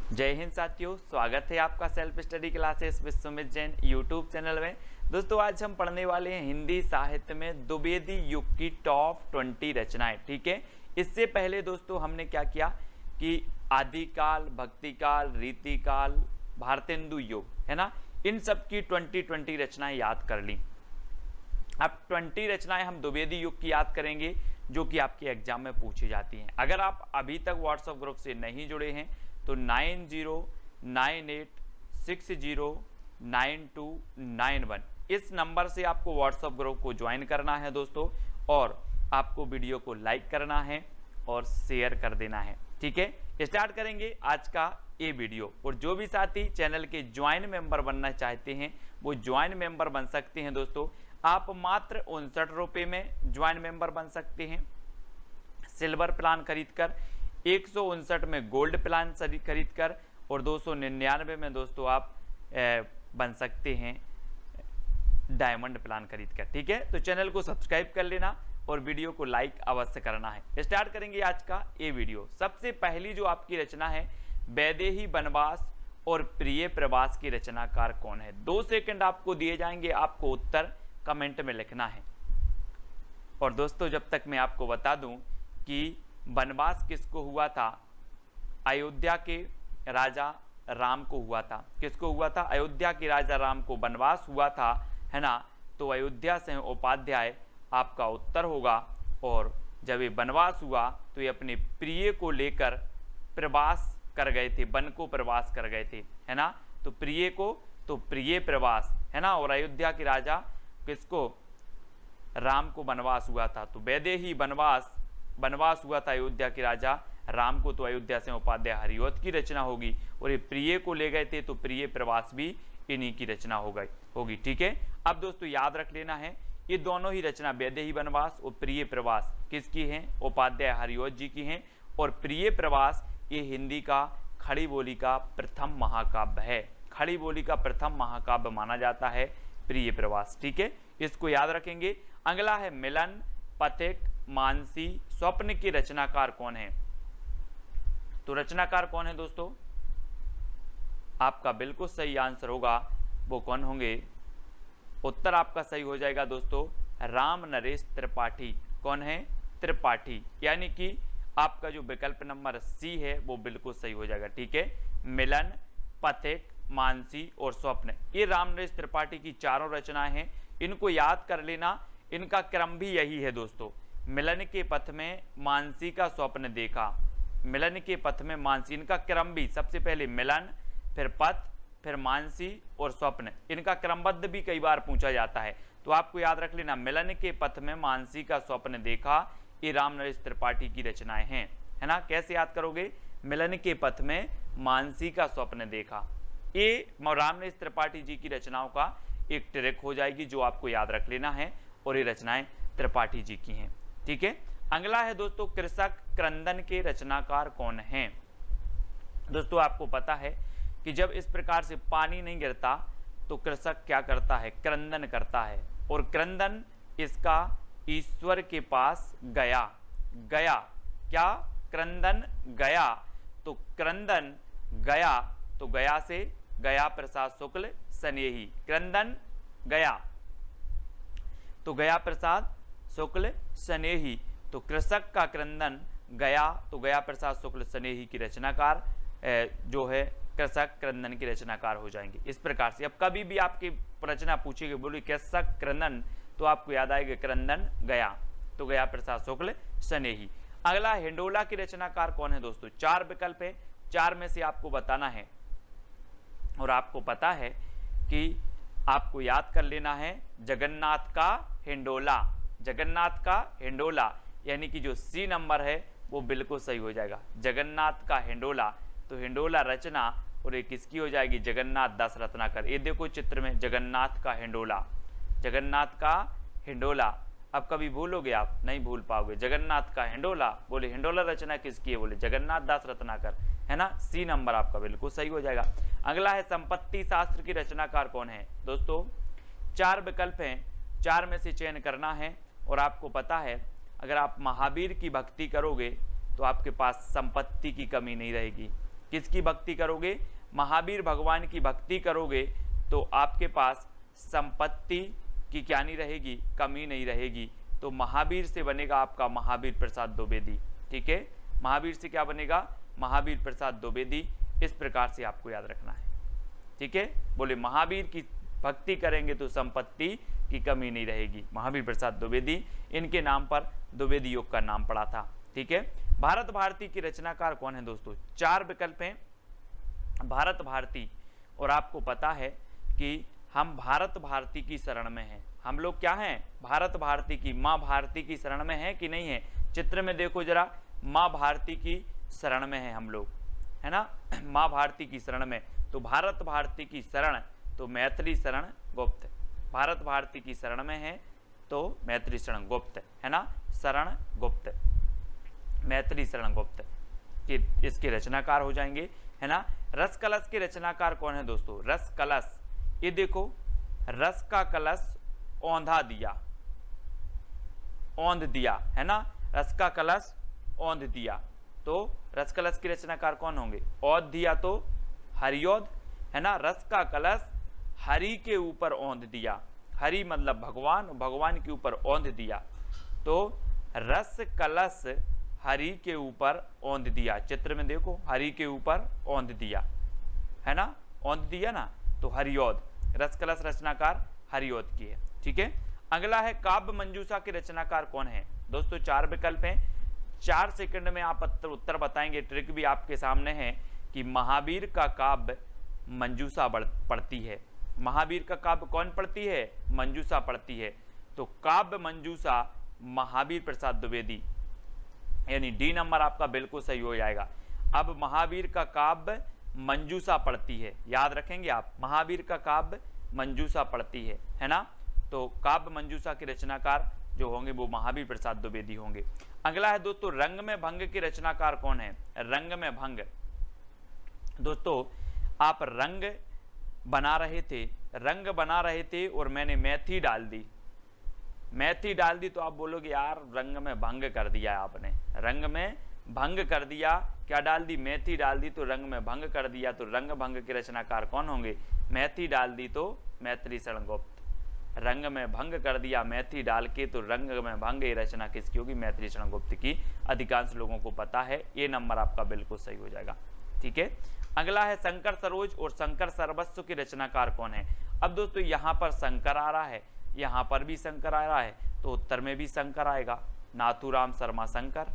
जय हिंद साथियों, स्वागत है आपका self study classes Vishwamit Jain YouTube channel में। दोस्तों आज हम पढ़ने वाले हैं हिंदी साहित्य में द्विवेदी युग की टॉप 20 रचनाएं। ठीक है, इससे पहले दोस्तों हमने क्या किया कि आदिकाल, भक्तिकाल, रीतिकाल, भारतेंदु युग, है ना, इन सब की 20 रचनाएं याद कर ली। अब 20 रचनाएं हम द्विवेदी युग की याद करेंगे जो कि आपके एग्जाम में पूछी जाती हैं। अगर आप अभी तक व्हाट्सएप ग्रुप से नहीं जुड़े हैं तो 9098609291 इस नंबर से आपको व्हाट्सएप ग्रुप को ज्वाइन करना है दोस्तों, और आपको वीडियो को लाइक करना है और शेयर कर देना है। ठीक है, स्टार्ट करेंगे आज का ये वीडियो। और जो भी साथी चैनल के ज्वाइन मेंबर बनना चाहते हैं वो ज्वाइन मेंबर बन सकते हैं दोस्तों। आप मात्र 59 रुपये में ज्वाइन मेंबर बन सकते हैं सिल्वर प्लान खरीदकर, 159 में गोल्ड प्लान खरीदकर, और 299 में दोस्तों आप बन सकते हैं डायमंड प्लान खरीदकर। ठीक है, तो चैनल को सब्सक्राइब कर लेना और वीडियो को लाइक अवश्य करना है। स्टार्ट करेंगे आज का ये वीडियो। सबसे पहली जो आपकी रचना है, वैदेही वनवास और प्रिय प्रवास की रचनाकार कौन है? 2 सेकंड आपको दिए जाएंगे, आपको उत्तर कमेंट में लिखना है। और दोस्तों जब तक मैं आपको बता दूं कि वनवास किसको हुआ था, अयोध्या के राजा राम को हुआ था। किसको हुआ था? अयोध्या के राजा राम को वनवास हुआ था, है ना। तो अयोध्या से उपाध्याय आपका उत्तर होगा। और जब ये वनवास हुआ तो ये अपने प्रिय को लेकर प्रवास कर गए थे, वन को प्रवास कर गए थे, है ना। तो प्रिय को, तो प्रिय प्रवास, है ना। और अयोध्या के राजा किसको? राम को वनवास हुआ था। तो वैदेही वनवास हुआ था अयोध्या के राजा राम को, तो अयोध्या से उपाध्याय हरिऔध की रचना होगी। और ये प्रिय को ले गए थे तो प्रिय प्रवास भी इन्हीं की रचना होगी। ठीक है, अब दोस्तों याद रख लेना है ये दोनों ही रचना वैदेही वनवास और प्रिय प्रवास किसकी हैं? उपाध्याय हरिऔध जी की हैं। और प्रिय प्रवास ये हिंदी का खड़ी बोली का प्रथम महाकाव्य है। खड़ी बोली का प्रथम महाकाव्य माना जाता है प्रिय प्रवास। ठीक है, इसको याद रखेंगे। अगला है मिलन, पथिक, मानसी, स्वप्न की रचनाकार कौन है? तो रचनाकार कौन है दोस्तों? आपका बिल्कुल सही आंसर होगा, वो कौन होंगे? उत्तर आपका सही हो जाएगा दोस्तों, राम नरेश त्रिपाठी। कौन है? त्रिपाठी। यानी कि आपका जो विकल्प नंबर सी है वो बिल्कुल सही हो जाएगा। ठीक है, मिलन, पथिक, मानसी और स्वप्न, ये राम नरेश त्रिपाठी की चारों रचनाएं हैं। इनको याद कर लेना, इनका क्रम भी यही है दोस्तों। मिलन के पथ में मानसी का स्वप्न देखा, मिलन के पथ में मानसी, इनका क्रम भी सबसे पहले मिलन, फिर पथ, फिर मानसी और स्वप्न, इनका क्रमबद्ध भी कई बार पूछा जाता है। तो आपको याद रख लेना, मिलन के पथ में मानसी का स्वप्न देखा, ये राम नरेश त्रिपाठी की रचनाएं हैं, है ना। कैसे याद करोगे? मिलन के पथ में मानसी का स्वप्न देखा, ये राम नरेश त्रिपाठी जी की रचनाओं का एक ट्रिक हो जाएगी जो आपको याद रख लेना है। और ये रचनाएं त्रिपाठी जी की हैं। ठीक है, अगला है दोस्तों कृषक क्रंदन के रचनाकार कौन हैं? दोस्तों आपको पता है कि जब इस प्रकार से पानी नहीं गिरता तो कृषक क्या करता है? क्रंदन करता है। और क्रंदन इसका ईश्वर के पास गया। क्या? क्रंदन गया। तो क्रंदन गया, तो गया से गया प्रसाद शुक्ल स्नेही, क्रंदन गया तो गया प्रसाद शुक्ल स्नेही। तो कृषक का क्रंदन गया, तो गया प्रसाद शुक्ल स्नेही की रचनाकार जो है कृषक क्रंदन की रचनाकार हो जाएंगे। इस प्रकार से अब कभी भी आपकी रचना पूछेगी, बोली कृषक क्रंदन, तो आपको याद आएगा क्रंदन गया, तो गया प्रसाद शुक्ल स्नेही। अगला हिंडोला की रचनाकार कौन है दोस्तों? 4 विकल्प है, 4 में से आपको बताना है। और आपको पता है कि आपको याद कर लेना है जगन्नाथ का हिंडोला। जगन्नाथ का हिंडोला, यानी कि जो सी नंबर है वो बिल्कुल सही हो जाएगा, जगन्नाथ का हिंडोला। तो हिंडोला रचना और ये किसकी हो जाएगी? जगन्नाथ दास रत्नाकर। ये देखो चित्र में जगन्नाथ का हिंडोला, जगन्नाथ का हिंडोला। अब कभी भूलोगे आप? नहीं भूल पाओगे। जगन्नाथ का हिंडोला, बोले हिंडोला रचना किसकी है? बोले जगन्नाथ दास रत्नाकर, है ना। सी नंबर आपका बिल्कुल सही हो जाएगा। अगला है संपत्ति शास्त्र की रचनाकार कौन है? दोस्तों 4 विकल्प हैं, 4 में से चयन करना है। और आपको पता है अगर आप महावीर की भक्ति करोगे तो आपके पास संपत्ति की कमी नहीं रहेगी। किसकी भक्ति करोगे? महावीर भगवान की भक्ति करोगे तो आपके पास संपत्ति की क्या नहीं रहेगी, कमी नहीं रहेगी। तो महावीर से बनेगा आपका महावीर प्रसाद द्विवेदी। ठीक है, महावीर से क्या बनेगा? महावीर प्रसाद द्विवेदी। इस प्रकार से आपको याद रखना है। ठीक है, बोले महावीर की भक्ति करेंगे तो संपत्ति की कमी नहीं रहेगी। महावीर प्रसाद द्विवेदी, इनके नाम पर द्विवेदी योग का नाम पड़ा था। ठीक है, भारत भारती की रचनाकार कौन है दोस्तों? 4 विकल्प हैं भारत भारती। और आपको पता है कि हम भारत भारती की शरण में हैं। हम लोग क्या हैं? भारत भारती की, माँ भारती की शरण में है कि नहीं है? चित्र में देखो जरा, माँ भारती की शरण में है हम लोग, है ना, माँ भारती की शरण में। तो भारत भारती की शरण तो मैथिली शरण गुप्त, भारत भारती की शरण में है तो मैथिली शरण गुप्त, है ना, शरण गुप्त, मैथिली शरण गुप्त कि इसके रचनाकार हो जाएंगे, है ना। रस कलश के रचनाकार कौन है दोस्तों? रस कलश, ये देखो, रस का कलश औंधा दिया, औंध दिया, है ना, रस का कलश औंध दिया। तो रस कलश के रचनाकार कौन होंगे? औंध दिया तो हरिऔध, है ना। रस का कलश हरि के ऊपर औंध दिया, हरि मतलब भगवान, भगवान के ऊपर औंध दिया। तो रस कलश हरि के ऊपर औंध दिया, चित्र में देखो, हरि के ऊपर औंध दिया, है ना, औंध दिया ना, तो हरिऔध। रस कलश रचनाकार हरिऔध की है। ठीक है, अगला है काव्य मंजूषा के रचनाकार कौन है दोस्तों? 4 विकल्प हैं, 4 सेकंड में आप उत्तर बताएंगे। ट्रिक भी आपके सामने है कि महावीर का काव्य मंजूषा पढ़ती है। महावीर का काव्य कौन पढ़ती है? मंजूषा पढ़ती है। तो काव्य मंजूषा महावीर प्रसाद द्विवेदी, यानी डी नंबर आपका बिल्कुल सही हो जाएगा। अब महावीर का काव्य मंजूषा पढ़ती है, याद रखेंगे आप, महावीर का काव्य मंजूषा पढ़ती है ना। तो काव्य मंजूषा के रचनाकार जो होंगे वो महावीर प्रसाद द्विवेदी होंगे। अगला है दोस्तों रंग में भंग के रचनाकार कौन है? रंग में भंग, दोस्तों आप रंग बना रहे थे और मैंने मेथी डाल दी, मेथी डाल दी, तो आप बोलोगे यार रंग में भंग कर दिया आपने, रंग में भंग कर दिया, क्या डाल दी? मेथी डाल दी, तो रंग में भंग कर दिया। तो रंग भंग के रचनाकार कौन होंगे? मेथी डाल दी तो मैथिली शरण गुप्त, रंग में भंग कर दिया मेथी डाल के, तो रंग में भंग ये रचना किसकी होगी? मैथिली शरण गुप्त की। अधिकांश लोगों को पता है, ये नंबर आपका बिल्कुल सही हो जाएगा। ठीक है, अगला है शंकर सरोज और शंकर सर्वस्व के रचनाकार कौन है? अब दोस्तों यहाँ पर शंकर आ रहा है, यहाँ पर भी शंकर आ रहा है, तो उत्तर में भी शंकर आएगा। नाथूराम शर्मा शंकर,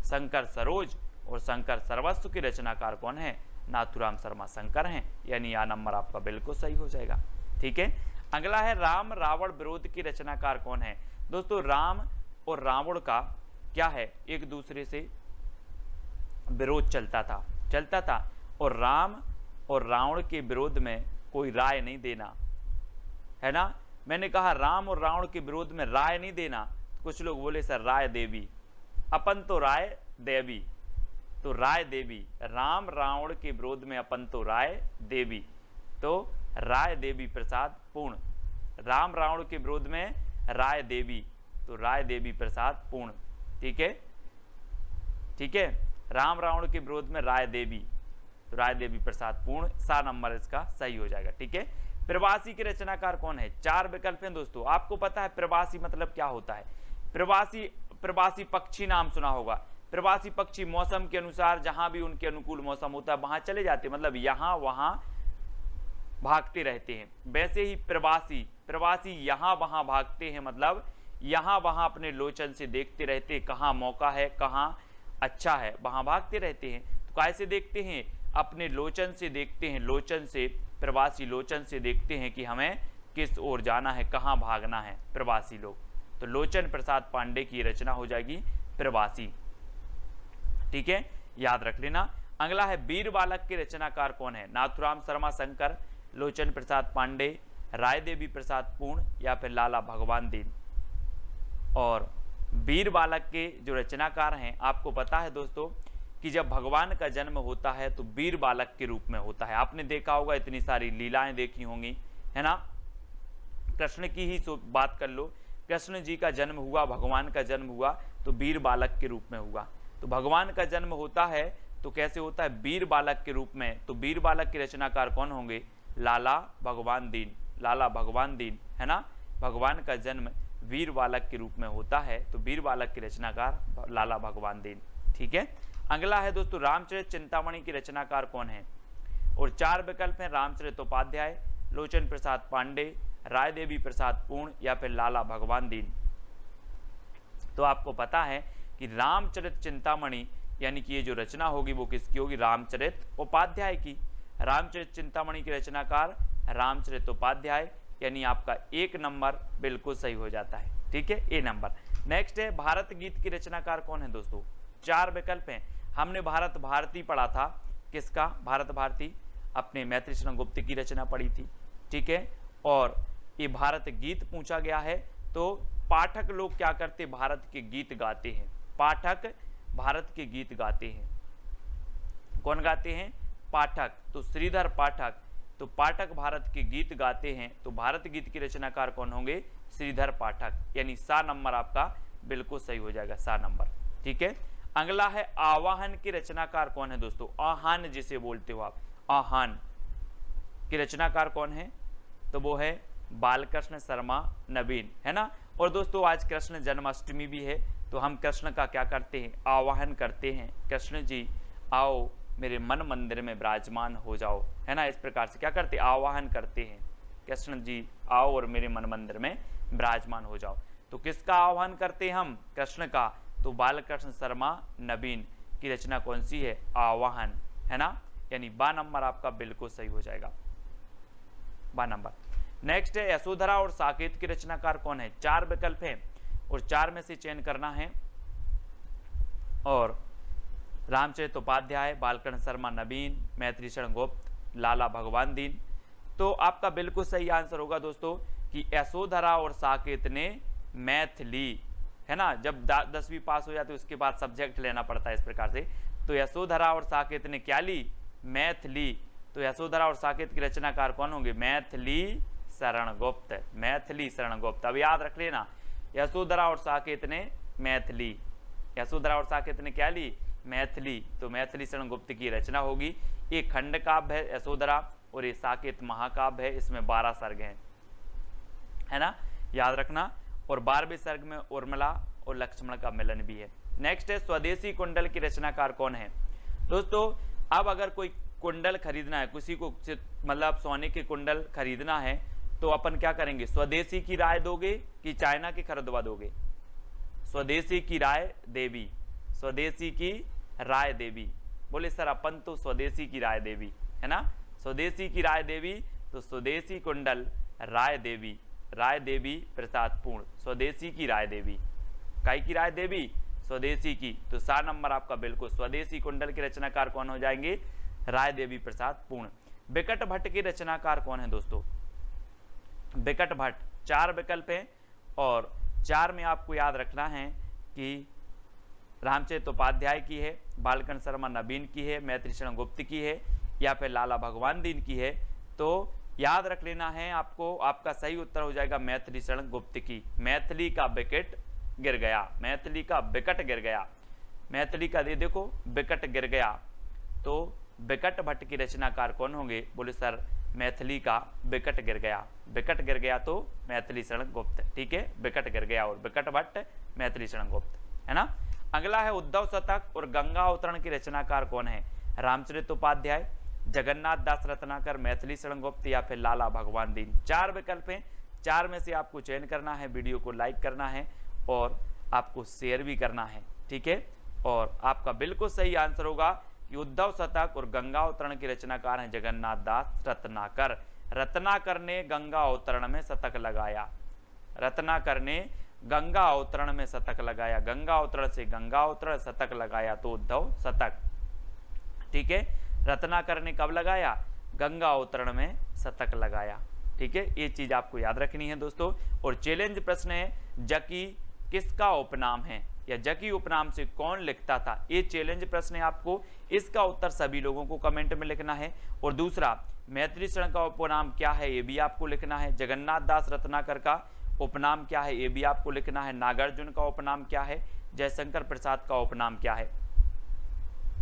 शंकर सरोज और शंकर सर्वस्व के रचनाकार कौन है? नाथूराम शर्मा शंकर हैं, यानी यह नंबर आपका बिल्कुल सही हो जाएगा। ठीक है, अगला है राम रावण विरोध की रचनाकार कौन है? दोस्तों राम और रावण का क्या है? एक दूसरे से विरोध चलता था और राम और रावण के विरोध में कोई राय नहीं देना, है ना। मैंने कहा राम और रावण के विरोध में राय नहीं देना, कुछ लोग बोले सर राय देवी, अपन तो राय देवी, तो राय देवी, राम रावण के विरोध में अपन तो राय देवी, तो राय देवी प्रसाद पूर्ण, राम रावण के विरोध में राय देवी, तो राय देवी प्रसाद पूर्ण। ठीक है, ठीक है, राम रावण के विरोध में राय देवी, तो राय देवी प्रसाद पूर्ण, सा नंबर इसका सही हो जाएगा। ठीक है, प्रवासी के रचनाकार कौन है? 4 विकल्प हैं दोस्तों। आपको पता है प्रवासी मतलब क्या होता है? प्रवासी पक्षी नाम सुना होगा। प्रवासी पक्षी मौसम के अनुसार जहां भी उनके अनुकूल मौसम होता है वहां चले जाते हैं, मतलब यहां वहां भागते रहते हैं। वैसे ही प्रवासी यहां वहां भागते हैं, मतलब यहां वहां अपने लोचन से देखते रहते हैं, कहां मौका है कहां अच्छा है वहां भागते रहते हैं। तो कैसे देखते हैं? अपने लोचन से देखते हैं, लोचन से, प्रवासी लोचन से देखते हैं कि हमें किस ओर जाना है, कहां भागना है प्रवासी लोग। तो लोचन प्रसाद पांडे की रचना हो जाएगी प्रवासी। ठीक है, याद रख लेना। अगला है वीर बालक के रचनाकार कौन है? नाथूराम शर्मा शंकर, लोचन प्रसाद पांडे, राय देवी प्रसाद पूर्ण या फिर लाला भगवान दीन। और वीर बालक के जो रचनाकार हैं, आपको पता है दोस्तों कि जब भगवान का जन्म होता है तो वीर बालक के रूप में होता है। आपने देखा होगा, इतनी सारी लीलाएं देखी होंगी, है ना। कृष्ण की ही बात कर लो, कृष्ण जी का जन्म हुआ, भगवान का जन्म हुआ तो वीर बालक के रूप में हुआ। तो भगवान का जन्म होता है तो कैसे होता है, वीर बालक के रूप में। तो वीर बालक के रचनाकार कौन होंगे, लाला भगवान दीन। लाला भगवान दीन है ना, भगवान का जन्म वीर बालक के रूप में होता है, तो वीर बालक के रचनाकार लाला भगवान दीन। ठीक है, अगला है दोस्तों रामचरित चिंतामणि की रचनाकार कौन है, और 4 विकल्प हैं, रामचरितोपाध्याय, लोचन प्रसाद पांडे, राय देवी प्रसाद पूर्ण या फिर लाला भगवान दीन। तो आपको पता है कि रामचरित चिंतामणि यानी कि ये जो रचना होगी वो किसकी होगी, रामचरित उपाध्याय की। रामचरित चिंतामणि की रचनाकार रामचरित उपाध्याय, यानी आपका 1 नंबर बिल्कुल सही हो जाता है। ठीक है, ए नंबर। नेक्स्ट है भारत गीत की रचनाकार कौन है दोस्तों, 4 विकल्प हैं। हमने भारत भारती पढ़ा था, किसका, भारत भारती, अपने मैत्री शरण गुप्त की रचना पढ़ी थी। ठीक है, और ये भारत गीत पूछा गया है, तो पाठक लोग क्या करते, भारत के गीत गाते हैं। पाठक भारत के गीत गाते हैं, कौन गाते हैं, पाठक। तो श्रीधर पाठक, तो पाठक भारत के गीत गाते हैं, तो भारत गीत के रचनाकार कौन होंगे, श्रीधर पाठक, यानी सा नंबर आपका बिल्कुल सही हो जाएगा, सा नंबर। ठीक है, अगला है आवाहन के रचनाकार कौन है दोस्तों, आहान जिसे बोलते हो आप, आहान के रचनाकार कौन है, तो वो है बालकृष्ण शर्मा नवीन, है ना। और दोस्तों आज कृष्ण जन्माष्टमी भी है, तो हम कृष्ण का क्या करते हैं, आवाहन करते हैं, कृष्ण जी आओ मेरे मन मंदिर में विराजमान हो जाओ, है ना। इस प्रकार से क्या करते, आवाहन करते हैं, कृष्ण जी आओ और मेरे मन मंदिर में विराजमान हो जाओ। तो किसका आह्वान करते हैं हम, कृष्ण का, तो बालकृष्ण शर्मा नवीन की रचना कौन सी है, आवाहन, है ना, यानी बा नंबर आपका बिल्कुल सही हो जाएगा, बा नंबर। नेक्स्ट है यशोधरा और साकेत की रचनाकार कौन है, 4 विकल्प हैं और 4 में से चयन करना है, और रामचरित उपाध्याय, बालकृष्ण शर्मा नवीन, मैत्री शरण गुप्त, लाला भगवान दीन। तो आपका बिल्कुल सही आंसर होगा दोस्तों कि यशोधरा और साकेत ने मैथ ली, है ना। जब 10वीं पास हो जाती है उसके बाद सब्जेक्ट लेना पड़ता है इस प्रकार से, तो यशोधरा और साकेत ने क्या ली, मैथ ली। तो यशोधरा और साकेत की रचनाकार कौन होंगे, मैथिली शरण गुप्त, मैथिली शरण गुप्त। अब याद रख लेना, यशोधरा और साकेत ने मैथिली, यशोधरा और साकेत ने क्या ली, मैथिली, तो मैथिली शरण गुप्त की रचना होगी। एक खंड काव्य है यशोधरा और ये साकेत महाकाव्य है, इसमें 12 सर्ग हैं, है ना, याद रखना। और 12वें सर्ग में उर्मिला और लक्ष्मण का मिलन भी है। नेक्स्ट है स्वदेशी कुंडल की रचनाकार कौन है दोस्तों। अब अगर कोई कुंडल खरीदना है, किसी को मतलब सोने के कुंडल खरीदना है, तो अपन क्या करेंगे, स्वदेशी की राय दोगे कि चाइना की खरीदवा दोगे, स्वदेशी की राय देवी, स्वदेशी की राय देवी। बोले सर अपन तो स्वदेशी की राय देवी, है ना, स्वदेशी की राय देवी, तो स्वदेशी कुंडल राय देवी, राय देवी प्रसाद पूर्ण, स्वदेशी की राय देवी, काई की राय देवी, स्वदेशी की। तो 7 नंबर आपका बिल्कुल स्वदेशी कुंडल के रचनाकार कौन हो जाएंगे, राय देवी प्रसाद पूर्ण। बिकट भट्ट के रचनाकार कौन है दोस्तों, बिकट भट्ट, 4 विकल्प हैं और 4 में आपको याद रखना है कि रामचरित उपाध्याय की है, बालकृष्ण शर्मा नवीन की है, मैत्री शरण गुप्त की है या फिर लाला भगवान दीन की है। तो याद रख लेना है आपको, आपका सही उत्तर हो जाएगा मैत्री शरण गुप्त की। मैथिली का विकेट गिर गया, मैथिली का विकट गिर गया, मैथिली का दे देखो विकट गिर गया। तो बिकट भट्ट की रचनाकार कौन होंगे, बोले सर मैथिली का विकट गिर गया, विकट गिर गया तो मैथिली शरण गुप्त। ठीक है, विकट गिर गया और बिकट भट्ट मैथिली शरण गुप्त, है ना। अगला है उद्धव शतक और गंगा अवतरण की रचनाकार कौन है, रामचरित उपाध्याय, जगन्नाथ दास रत्नाकर, मैथिली शरण गुप्त या फिर लाला भगवान दीन। 4 विकल्प हैं, 4 में से आपको चयन करना है, वीडियो को लाइक करना है और आपको शेयर भी करना है। ठीक है, और आपका बिल्कुल सही आंसर होगा कि उद्धव शतक और गंगा अवतरण के रचनाकार हैं जगन्नाथ दास रत्नाकर। रत्नाकर ने गंगा अवतरण में शतक लगाया, रत्नाकर ने गंगा अवतरण में शतक लगाया, गंगा अवतरण से गंगा अवतरण शतक लगाया तो उद्धव शतक। ठीक है, रत्नाकर ने कब लगाया, गंगा अवतरण में शतक लगाया। ठीक है, ये चीज आपको याद रखनी है दोस्तों। और चैलेंज प्रश्न है, जकी किसका उपनाम है या जकी उपनाम से कौन लिखता था, ये चैलेंज प्रश्न है आपको। इसका उत्तर सभी लोगों को कमेंट में लिखना है। और दूसरा, मैथिली शरण का उपनाम क्या है ये भी आपको लिखना है। जगन्नाथ दास रत्नाकर का उपनाम क्या है ये भी आपको लिखना है। नागार्जुन का उपनाम क्या है, जयशंकर प्रसाद का उपनाम क्या है,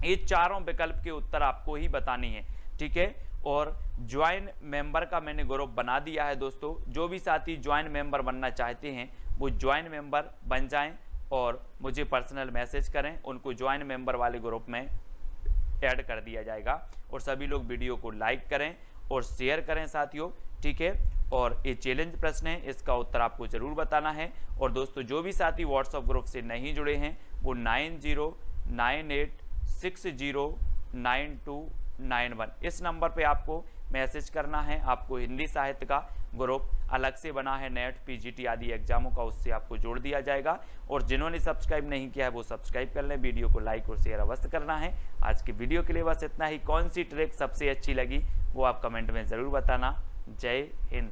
ये चारों विकल्प के उत्तर आपको ही बतानी है, ठीक है। और ज्वाइन मेंबर का मैंने ग्रुप बना दिया है दोस्तों, जो भी साथी ज्वाइन मेंबर बनना चाहते हैं वो ज्वाइन मेंबर बन जाएं और मुझे पर्सनल मैसेज करें, उनको ज्वाइन मेंबर वाले ग्रुप में ऐड कर दिया जाएगा। और सभी लोग वीडियो को लाइक करें और शेयर करें साथियों, ठीक है। और ये चैलेंज प्रश्न है, इसका उत्तर आपको जरूर बताना है। और दोस्तों जो भी साथी व्हाट्सएप ग्रुप से नहीं जुड़े हैं वो 9098609291 इस नंबर पे आपको मैसेज करना है। आपको हिंदी साहित्य का ग्रुप अलग से बना है, नेट पीजीटी आदि एग्जामों का, उससे आपको जोड़ दिया जाएगा। और जिन्होंने सब्सक्राइब नहीं किया है वो सब्सक्राइब कर लें, वीडियो को लाइक और शेयर अवश्य करना है। आज की वीडियो के लिए बस इतना ही। कौन सी ट्रिक सबसे अच्छी लगी वो आप कमेंट में ज़रूर बताना। जय हिंद।